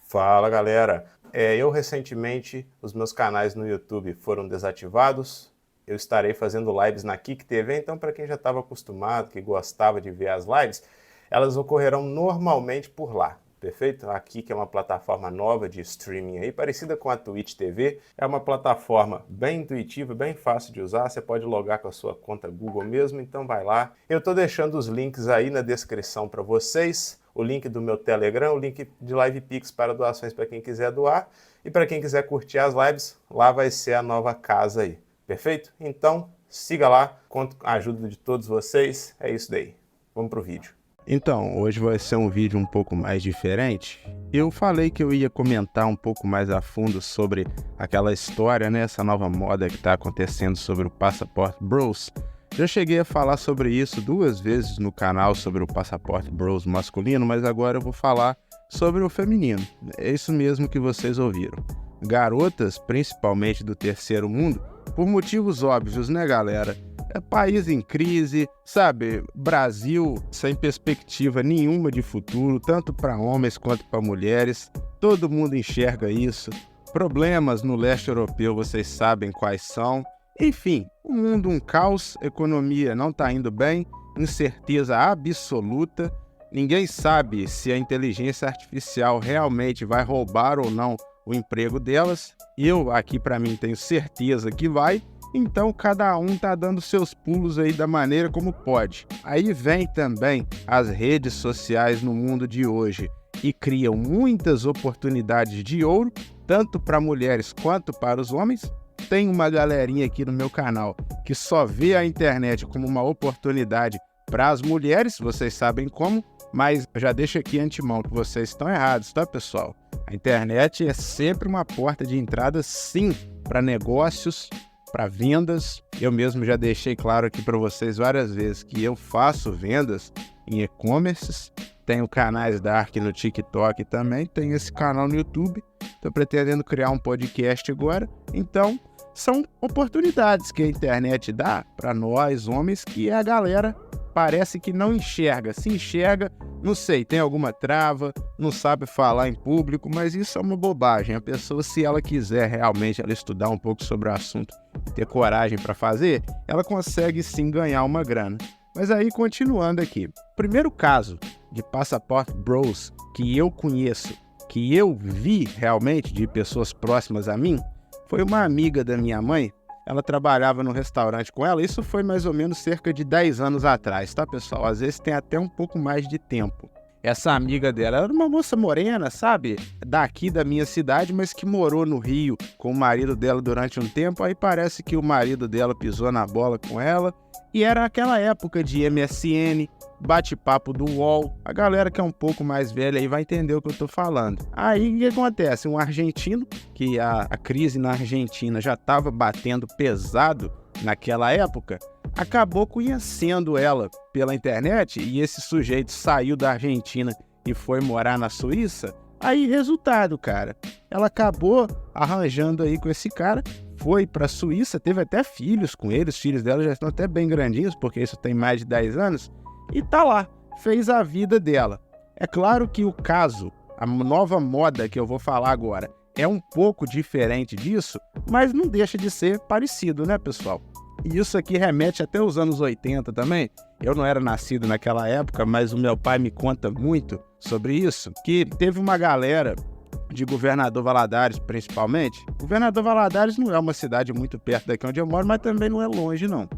Fala galera, eu recentemente, os meus canais no YouTube foram desativados, eu estarei fazendo lives na Kick TV, então para quem já estava acostumado, que gostava de ver as lives, elas ocorrerão normalmente por lá, perfeito? A Kick é uma plataforma nova de streaming aí, parecida com a Twitch TV, é uma plataforma bem intuitiva, bem fácil de usar, você pode logar com a sua conta Google mesmo, então vai lá. Eu estou deixando os links aí na descrição para vocês, o link do meu Telegram, o link de LivePix para doações para quem quiser doar, e para quem quiser curtir as lives, lá vai ser a nova casa aí, perfeito? Então, siga lá, conto com a ajuda de todos vocês, é isso daí. Vamos pro vídeo. Então, hoje vai ser um vídeo um pouco mais diferente. Eu falei que eu ia comentar um pouco mais a fundo sobre aquela história, né? Essa nova moda que está acontecendo sobre o Passaporte Bros. Já cheguei a falar sobre isso 2 vezes no canal, sobre o Passaporte Bros masculino, mas agora eu vou falar sobre o feminino. É isso mesmo que vocês ouviram. Garotas, principalmente do terceiro mundo, por motivos óbvios, né, galera? É país em crise, sabe? Brasil sem perspectiva nenhuma de futuro, tanto para homens quanto para mulheres. Todo mundo enxerga isso. Problemas no leste europeu, vocês sabem quais são. Enfim, o mundo um caos, economia não está indo bem, incerteza absoluta. Ninguém sabe se a inteligência artificial realmente vai roubar ou não o emprego delas. Eu aqui para mim tenho certeza que vai. Então cada um tá dando seus pulos aí da maneira como pode. Aí vem também as redes sociais no mundo de hoje e criam muitas oportunidades de ouro, tanto para mulheres quanto para os homens. Tem uma galerinha aqui no meu canal que só vê a internet como uma oportunidade para as mulheres, vocês sabem como, mas já deixo aqui antemão que vocês estão errados, tá, pessoal? A internet é sempre uma porta de entrada, sim, para negócios, para vendas. Eu mesmo já deixei claro aqui para vocês várias vezes que eu faço vendas em e-commerces, tenho canais Dark no TikTok também, tenho esse canal no YouTube, estou pretendendo criar um podcast agora, então são oportunidades que a internet dá para nós homens que a galera parece que não enxerga, se enxerga, não sei, tem alguma trava, não sabe falar em público, mas isso é uma bobagem. A pessoa, se ela quiser realmente ela estudar um pouco sobre o assunto, ter coragem para fazer, ela consegue sim ganhar uma grana. Mas aí, continuando aqui, o primeiro caso de Passaporte Bros que eu conheço, que eu vi realmente de pessoas próximas a mim, foi uma amiga da minha mãe. Ela trabalhava no restaurante com ela, isso foi mais ou menos cerca de 10 anos atrás, tá, pessoal? Às vezes tem até um pouco mais de tempo. Essa amiga dela era uma moça morena, sabe? Daqui da minha cidade, mas que morou no Rio com o marido dela durante um tempo. Aí parece que o marido dela pisou na bola com ela. E era aquela época de MSN, bate-papo do UOL. A galera que é um pouco mais velha aí vai entender o que eu tô falando. Aí o que acontece? Um argentino, que a crise na Argentina já estava batendo pesado naquela época, acabou conhecendo ela pela internet e esse sujeito saiu da Argentina e foi morar na Suíça. Aí, resultado, cara, ela acabou arranjando aí com esse cara, foi pra Suíça, teve até filhos com ele, os filhos dela já estão até bem grandinhos, porque isso tem mais de 10 anos, e tá lá, fez a vida dela. É claro que o caso, a nova moda que eu vou falar agora, é um pouco diferente disso, mas não deixa de ser parecido, né, pessoal? E isso aqui remete até os anos 80 também. Eu não era nascido naquela época, mas o meu pai me conta muito sobre isso, que teve uma galera de Governador Valadares, principalmente. Governador Valadares não é uma cidade muito perto daqui onde eu moro, mas também não é longe, não.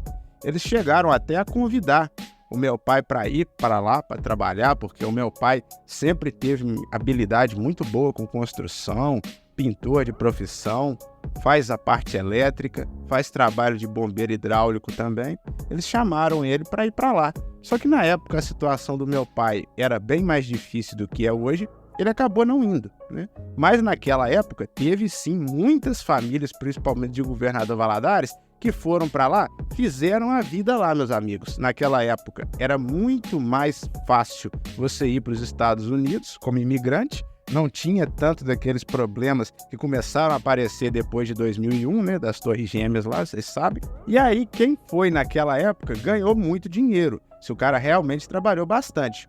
Eles chegaram até a convidar o meu pai para ir para lá, para trabalhar, porque o meu pai sempre teve habilidade muito boa com construção, pintor de profissão, faz a parte elétrica, faz trabalho de bombeiro hidráulico também. Eles chamaram ele para ir para lá. Só que na época a situação do meu pai era bem mais difícil do que é hoje, ele acabou não indo, né? Mas naquela época teve sim muitas famílias, principalmente de Governador Valadares, que foram para lá, fizeram a vida lá, meus amigos. Naquela época era muito mais fácil você ir para os Estados Unidos como imigrante, não tinha tanto daqueles problemas que começaram a aparecer depois de 2001, né, das Torres Gêmeas lá, vocês sabem. E aí, quem foi naquela época ganhou muito dinheiro, se o cara realmente trabalhou bastante.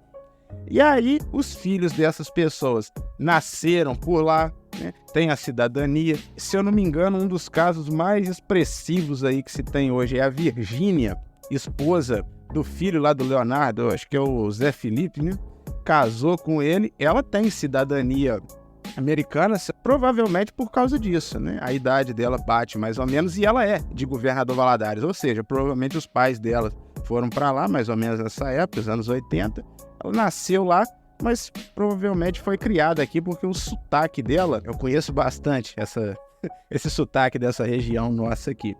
E aí, os filhos dessas pessoas nasceram por lá, né? Tem a cidadania. Se eu não me engano, um dos casos mais expressivos aí que se tem hoje é a Virgínia, esposa do filho lá do Leonardo, acho que é o Zé Felipe, né? Casou com ele, ela tem cidadania americana, provavelmente por causa disso, né? A idade dela bate mais ou menos e ela é de Governador Valadares, ou seja, provavelmente os pais dela foram para lá mais ou menos nessa época, os anos 80. Ela nasceu lá, mas provavelmente foi criada aqui porque o sotaque dela, eu conheço bastante esse sotaque dessa região nossa aqui.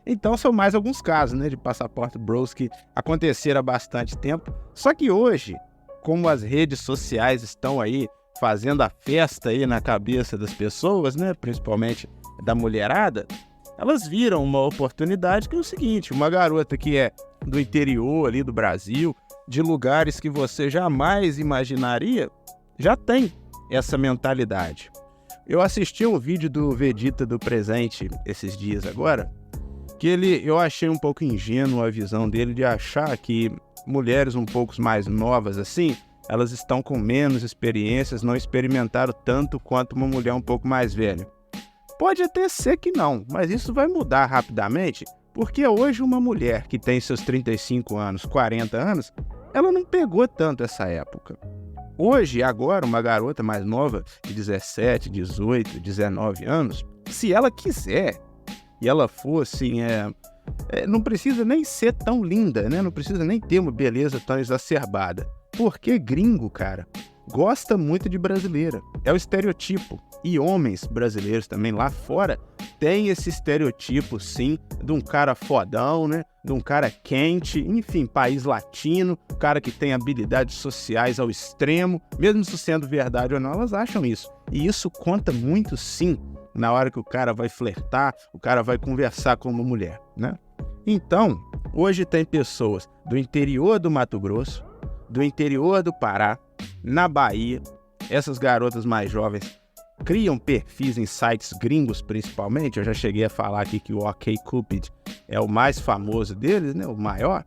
Então são mais alguns casos, né, de passaporte bros que aconteceram há bastante tempo. Só que hoje, como as redes sociais estão aí fazendo a festa aí na cabeça das pessoas, né, principalmente da mulherada, elas viram uma oportunidade que é o seguinte: uma garota que é do interior ali do Brasil, de lugares que você jamais imaginaria, já tem essa mentalidade. Eu assisti um vídeo do Vegeta do Presente esses dias agora, que eu achei um pouco ingênuo a visão dele de achar que mulheres um pouco mais novas assim, elas estão com menos experiências, não experimentaram tanto quanto uma mulher um pouco mais velha. Pode até ser que não, mas isso vai mudar rapidamente, porque hoje uma mulher que tem seus 35 anos, 40 anos, ela não pegou tanto essa época. Hoje, agora, uma garota mais nova, de 17, 18, 19 anos, se ela quiser, e ela for assim, não precisa nem ser tão linda, né? Não precisa nem ter uma beleza tão exacerbada. Porque gringo, cara, gosta muito de brasileira. É o estereotipo. E homens brasileiros também lá fora têm esse estereotipo, sim, de um cara fodão, né? De um cara quente, enfim, país latino, cara que tem habilidades sociais ao extremo. Mesmo isso sendo verdade ou não, elas acham isso. E isso conta muito, sim, na hora que o cara vai flertar, o cara vai conversar com uma mulher, né? Então, hoje tem pessoas do interior do Mato Grosso, do interior do Pará, na Bahia. Essas garotas mais jovens criam perfis em sites gringos, principalmente. Eu já cheguei a falar aqui que o OkCupid é o mais famoso deles, né? O maior.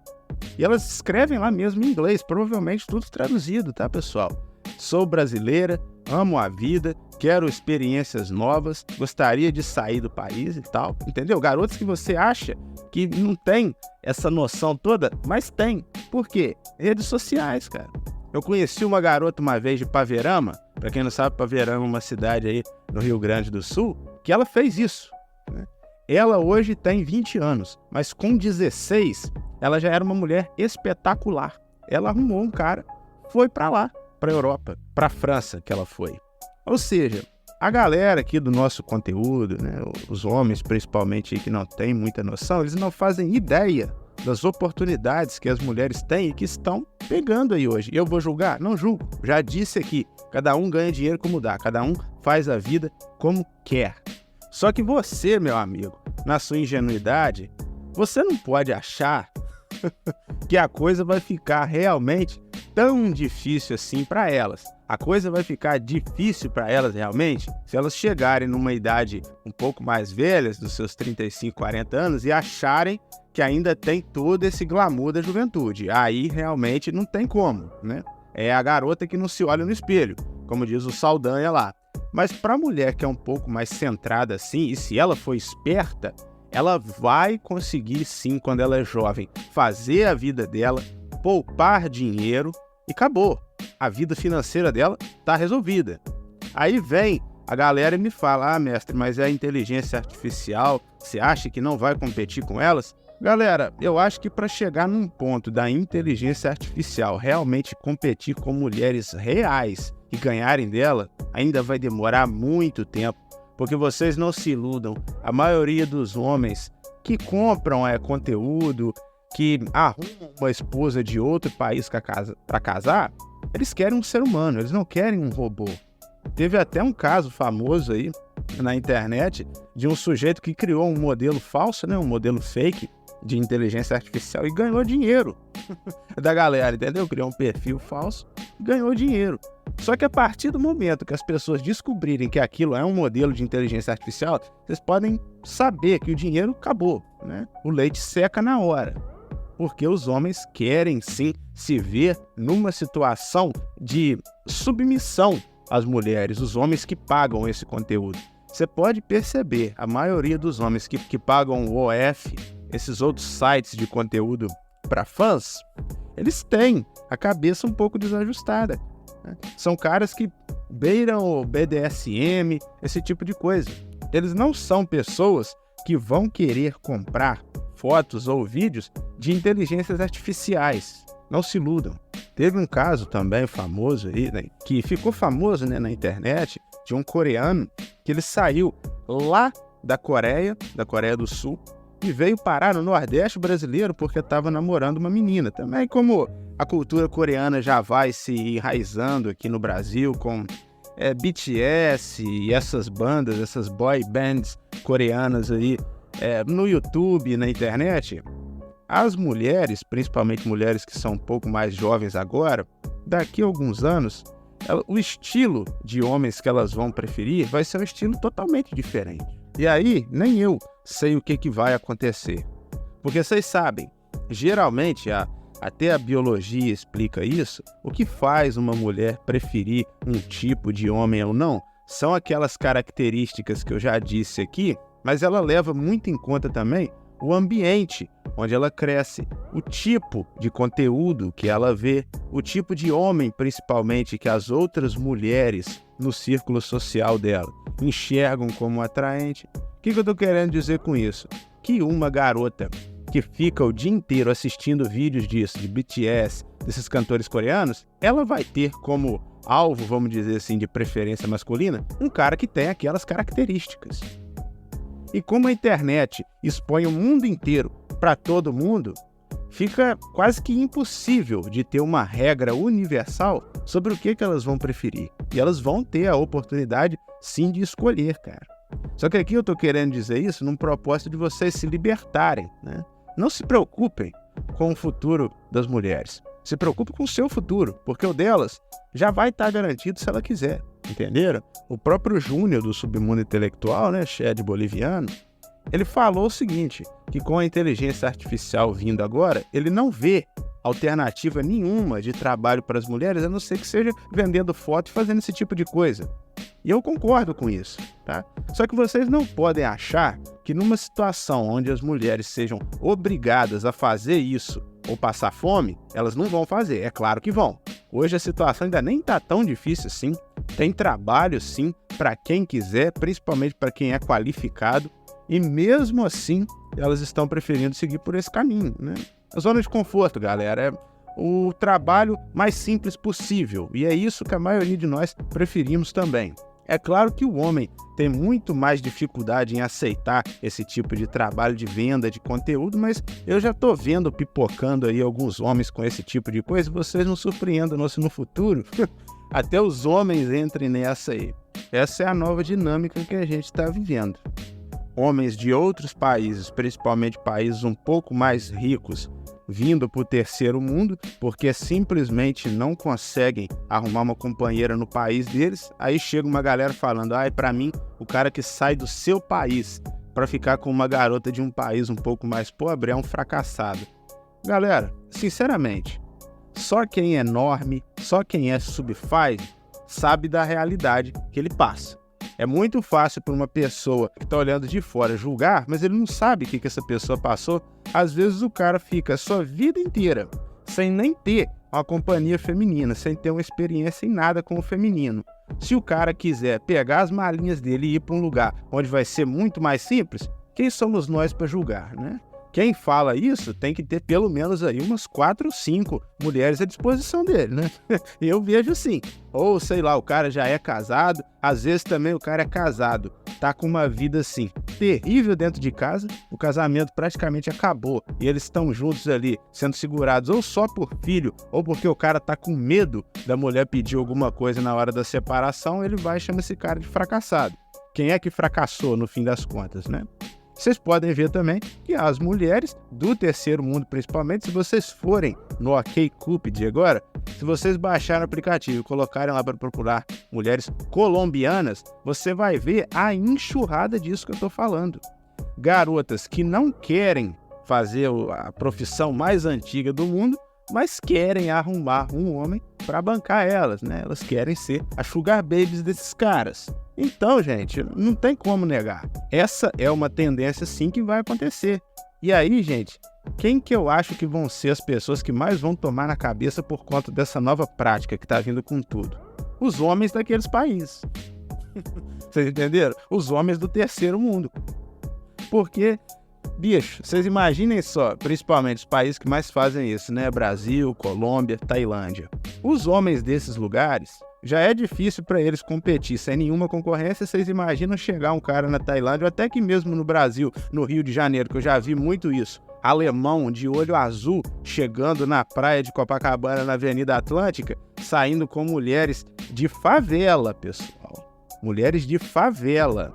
E elas escrevem lá mesmo em inglês, provavelmente tudo traduzido, tá, pessoal? Sou brasileira, amo a vida, quero experiências novas, gostaria de sair do país e tal, entendeu? Garotos que você acha que não tem essa noção toda, mas tem. Por quê? Redes sociais, cara. Eu conheci uma garota uma vez de Paverama, pra quem não sabe, Paverama é uma cidade aí no Rio Grande do Sul, que ela fez isso, né? Ela hoje tem 20 anos, mas com 16, ela já era uma mulher espetacular. Ela arrumou um cara, foi pra lá, pra Europa, pra França que ela foi. Ou seja, a galera aqui do nosso conteúdo, né, os homens principalmente que não têm muita noção, eles não fazem ideia das oportunidades que as mulheres têm e que estão pegando aí hoje. E eu vou julgar? Não julgo. Já disse aqui, cada um ganha dinheiro como dá, cada um faz a vida como quer. Só que você, meu amigo, na sua ingenuidade, você não pode achar que a coisa vai ficar realmente tão difícil assim para elas. A coisa vai ficar difícil para elas realmente se elas chegarem numa idade um pouco mais velhas, dos seus 35, 40 anos, e acharem que ainda tem todo esse glamour da juventude. Aí realmente não tem como, né? É a garota que não se olha no espelho, como diz o Saldanha lá. Mas para a mulher que é um pouco mais centrada assim, e se ela for esperta, ela vai conseguir sim, quando ela é jovem, fazer a vida dela, poupar dinheiro e acabou. A vida financeira dela está resolvida. Aí vem a galera e me fala: ah, mestre, mas é a inteligência artificial, você acha que não vai competir com elas? Galera, eu acho que para chegar num ponto da inteligência artificial realmente competir com mulheres reais e ganharem dela, ainda vai demorar muito tempo, porque vocês não se iludam. A maioria dos homens que compram conteúdo, que arrumam uma esposa de outro país para casar, eles querem um ser humano, eles não querem um robô. Teve até um caso famoso aí na internet de um sujeito que criou um modelo falso, né, um modelo fake de inteligência artificial e ganhou dinheiro da galera, entendeu? Criou um perfil falso e ganhou dinheiro. Só que a partir do momento que as pessoas descobrirem que aquilo é um modelo de inteligência artificial, vocês podem saber que o dinheiro acabou, né? O leite seca na hora. porque os homens querem sim se ver numa situação de submissão às mulheres, os homens que pagam esse conteúdo. Você pode perceber, a maioria dos homens que pagam o OF, esses outros sites de conteúdo para fãs, eles têm a cabeça um pouco desajustada, né? São caras que beiram o BDSM, esse tipo de coisa. Eles não são pessoas que vão querer comprar fotos ou vídeos de inteligências artificiais. Não se iludam. Teve um caso também famoso aí, né, que ficou famoso, né, na internet, de um coreano que ele saiu lá da Coreia do Sul, e veio parar no Nordeste brasileiro porque estava namorando uma menina. Também como a cultura coreana já vai se enraizando aqui no Brasil com BTS e essas bandas, essas boy bands coreanas aí no YouTube, na internet, as mulheres, principalmente mulheres que são um pouco mais jovens agora, daqui a alguns anos, o estilo de homens que elas vão preferir vai ser um estilo totalmente diferente. E aí, nem eu sei o que vai acontecer. Porque vocês sabem, geralmente, até a biologia explica isso, o que faz uma mulher preferir um tipo de homem ou não são aquelas características que eu já disse aqui, mas ela leva muito em conta também o ambiente onde ela cresce, o tipo de conteúdo que ela vê, o tipo de homem, principalmente, que as outras mulheres no círculo social dela enxergam como atraente. O que eu estou querendo dizer com isso? Que uma garota que fica o dia inteiro assistindo vídeos disso, de BTS, desses cantores coreanos, ela vai ter como alvo, vamos dizer assim, de preferência masculina, um cara que tem aquelas características. E como a internet expõe o mundo inteiro para todo mundo, fica quase que impossível de ter uma regra universal sobre o que elas vão preferir. E elas vão ter a oportunidade, sim, de escolher, cara. Só que aqui eu estou querendo dizer isso num propósito de vocês se libertarem, né? Não se preocupem com o futuro das mulheres. Se preocupe com o seu futuro, porque o delas já vai estar garantido se ela quiser. Entenderam? O próprio Júnior do Submundo Intelectual, né, Shed boliviano, ele falou o seguinte, que com a inteligência artificial vindo agora, ele não vê alternativa nenhuma de trabalho para as mulheres, a não ser que seja vendendo foto e fazendo esse tipo de coisa. E eu concordo com isso, tá? Só que vocês não podem achar que numa situação onde as mulheres sejam obrigadas a fazer isso ou passar fome, elas não vão fazer. É claro que vão. Hoje a situação ainda nem está tão difícil assim. Tem trabalho, sim, para quem quiser, principalmente para quem é qualificado. E mesmo assim, elas estão preferindo seguir por esse caminho, né? A zona de conforto, galera, é o trabalho mais simples possível. E é isso que a maioria de nós preferimos também. É claro que o homem tem muito mais dificuldade em aceitar esse tipo de trabalho de venda de conteúdo, mas eu já estou vendo pipocando aí alguns homens com esse tipo de coisa. Vocês não surpreendam se no futuro até os homens entrem nessa aí. Essa é a nova dinâmica que a gente está vivendo. Homens de outros países, principalmente países um pouco mais ricos, vindo para o terceiro mundo, porque simplesmente não conseguem arrumar uma companheira no país deles. Aí chega uma galera falando, para mim, o cara que sai do seu país para ficar com uma garota de um país um pouco mais pobre é um fracassado. Galera, sinceramente, só quem é norme, só quem é subfaz, sabe da realidade que ele passa. É muito fácil para uma pessoa que está olhando de fora julgar, mas ele não sabe o que essa pessoa passou. Às vezes o cara fica a sua vida inteira sem nem ter uma companhia feminina, sem ter uma experiência em nada com o feminino. Se o cara quiser pegar as malinhas dele e ir para um lugar onde vai ser muito mais simples, quem somos nós para julgar, né? Quem fala isso tem que ter pelo menos aí umas 4 ou 5 mulheres à disposição dele, né? Eu vejo assim, ou sei lá, o cara já é casado, às vezes também o cara é casado, tá com uma vida assim, terrível dentro de casa, o casamento praticamente acabou e eles estão juntos ali, sendo segurados ou só por filho, ou porque o cara tá com medo da mulher pedir alguma coisa na hora da separação, ele vai e chama esse cara de fracassado. Quem é que fracassou no fim das contas, né? Vocês podem ver também que as mulheres do terceiro mundo, principalmente, se vocês forem no OkCupid agora, se vocês baixarem o aplicativo e colocarem lá para procurar mulheres colombianas, você vai ver a enxurrada disso que eu estou falando. Garotas que não querem fazer a profissão mais antiga do mundo, mas querem arrumar um homem para bancar elas, né? Elas querem ser as sugar babies desses caras. Então, gente, não tem como negar. Essa é uma tendência sim que vai acontecer. E aí, gente, quem que eu acho que vão ser as pessoas que mais vão tomar na cabeça por conta dessa nova prática que tá vindo com tudo? Os homens daqueles países. Vocês entenderam? Os homens do terceiro mundo. Porque, bicho, vocês imaginem só, principalmente os países que mais fazem isso, né? Brasil, Colômbia, Tailândia. Os homens desses lugares, já é difícil para eles competir sem nenhuma concorrência. Vocês imaginam chegar um cara na Tailândia, ou até que mesmo no Brasil, no Rio de Janeiro, que eu já vi muito isso, alemão de olho azul, chegando na praia de Copacabana, na Avenida Atlântica, saindo com mulheres de favela, pessoal. Mulheres de favela,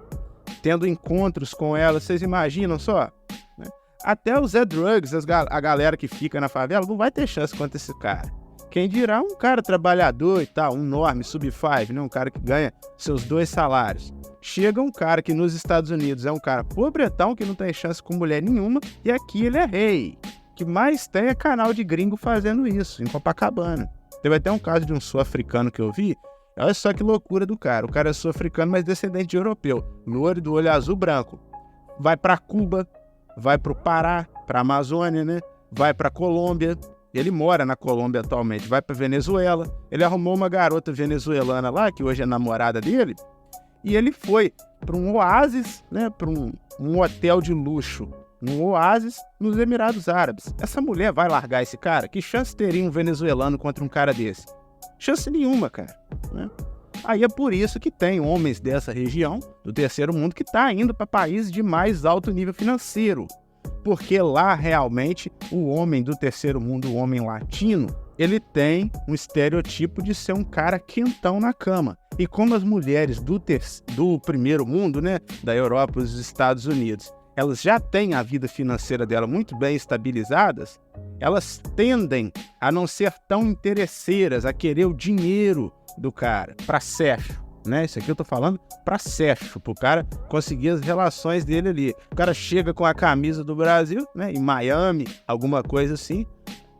tendo encontros com elas, vocês imaginam só? Né? Até os Zé Drugs, a galera que fica na favela, não vai ter chance contra esse cara. Quem dirá um cara trabalhador e tal, um norme, sub-5, né? Um cara que ganha seus 2 salários. Chega um cara que nos Estados Unidos é um cara pobretão, que não tem chance com mulher nenhuma, e aqui ele é rei. O que mais tem é canal de gringo fazendo isso, em Copacabana. Teve até um caso de um sul-africano que eu vi. Olha só que loucura do cara. O cara é sul-africano, mas descendente de europeu. Loiro, do olho azul branco. Vai pra Cuba, vai pro Pará, pra Amazônia, né? Vai pra Colômbia. Ele mora na Colômbia atualmente. Vai pra Venezuela. Ele arrumou uma garota venezuelana lá, que hoje é namorada dele. E ele foi pra um oásis, né? Pra um hotel de luxo. Num oásis nos Emirados Árabes. Essa mulher vai largar esse cara? Que chance teria um venezuelano contra um cara desse? Chance nenhuma, cara. Né? Aí é por isso que tem homens dessa região, do terceiro mundo, que tá indo para países de mais alto nível financeiro. Porque lá, realmente, o homem do terceiro mundo, o homem latino, ele tem um estereotipo de ser um cara quentão na cama. E como as mulheres do primeiro mundo, né, da Europa e dos Estados Unidos, elas já têm a vida financeira dela muito bem estabilizadas, elas tendem a não ser tão interesseiras, a querer o dinheiro do cara para sexo, né? Isso aqui eu tô falando para sexo, pro cara conseguir as relações dele ali. O cara chega com a camisa do Brasil, né? Em Miami, alguma coisa assim,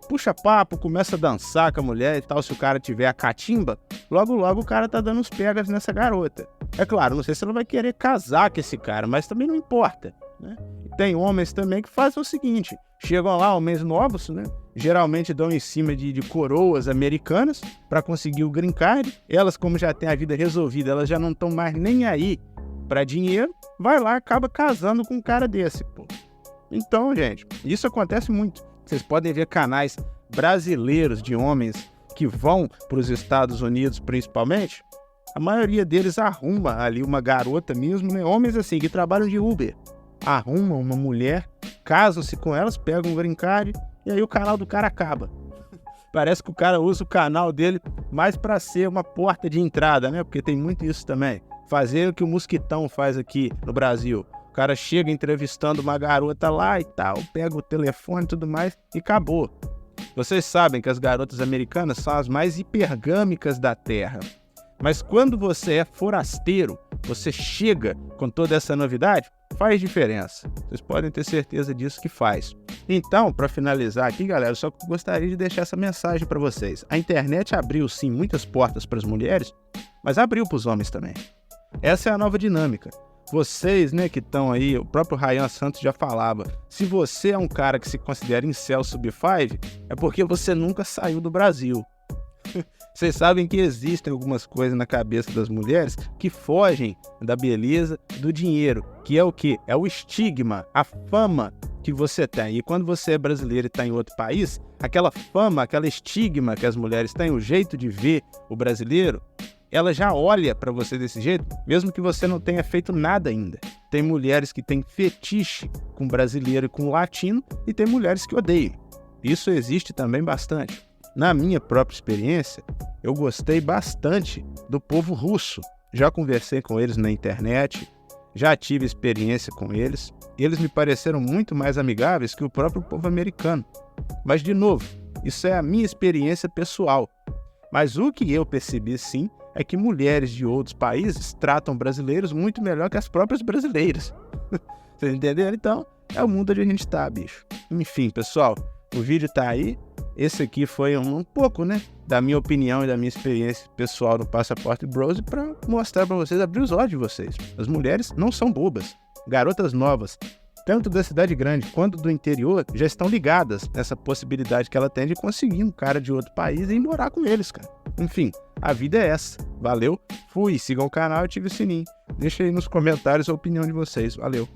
puxa papo, começa a dançar com a mulher e tal. Se o cara tiver a catimba, logo o cara tá dando uns pegas nessa garota. É claro, não sei se ela vai querer casar com esse cara, mas também não importa. Né? Tem homens também que fazem o seguinte: chegam lá, homens novos, né? Geralmente dão em cima de coroas americanas para conseguir o green card. Elas, como já têm a vida resolvida, elas já não estão mais nem aí para dinheiro. Vai lá, acaba casando com um cara desse, pô. Então, gente, isso acontece muito. Vocês podem ver canais brasileiros de homens que vão para os Estados Unidos, principalmente. A maioria deles arruma ali uma garota mesmo, né? Homens assim, que trabalham de Uber. Arrumam uma mulher, casam-se com elas, pegam um green card e aí o canal do cara acaba. Parece que o cara usa o canal dele mais para ser uma porta de entrada, né? Porque tem muito isso também. Fazer o que o Mosquitão faz aqui no Brasil. O cara chega entrevistando uma garota lá e tal, pega o telefone e tudo mais e acabou. Vocês sabem que as garotas americanas são as mais hipergâmicas da Terra. Mas quando você é forasteiro, você chega com toda essa novidade, faz diferença. Vocês podem ter certeza disso que faz. Então, para finalizar aqui, galera, eu só gostaria de deixar essa mensagem para vocês. A internet abriu, sim, muitas portas para as mulheres, mas abriu para os homens também. Essa é a nova dinâmica. Vocês, né, que estão aí, o próprio Ryan Santos já falava, se você é um cara que se considera incel sub-5, é porque você nunca saiu do Brasil. Vocês sabem que existem algumas coisas na cabeça das mulheres que fogem da beleza, do dinheiro, que é o quê? É o estigma, a fama que você tem. E quando você é brasileiro e está em outro país, aquela fama, aquela estigma que as mulheres têm, o jeito de ver o brasileiro, ela já olha para você desse jeito, mesmo que você não tenha feito nada ainda. Tem mulheres que têm fetiche com brasileiro e com latino, e tem mulheres que odeiam. Isso existe também bastante. Na minha própria experiência, eu gostei bastante do povo russo. Já conversei com eles na internet, já tive experiência com eles, e eles me pareceram muito mais amigáveis que o próprio povo americano. Mas, de novo, isso é a minha experiência pessoal. Mas o que eu percebi, sim, é que mulheres de outros países tratam brasileiros muito melhor que as próprias brasileiras. Vocês entenderam? Então, é o mundo onde a gente tá, bicho. Enfim, pessoal, o vídeo tá aí. Esse aqui foi um pouco, né, da minha opinião e da minha experiência pessoal no Passaporte Bros para mostrar para vocês, abrir os olhos de vocês. As mulheres não são bobas. Garotas novas, tanto da cidade grande quanto do interior, já estão ligadas nessa possibilidade que ela tem de conseguir um cara de outro país e ir morar com eles, cara. Enfim, a vida é essa. Valeu, fui, sigam o canal e ative o sininho. Deixa aí nos comentários a opinião de vocês. Valeu.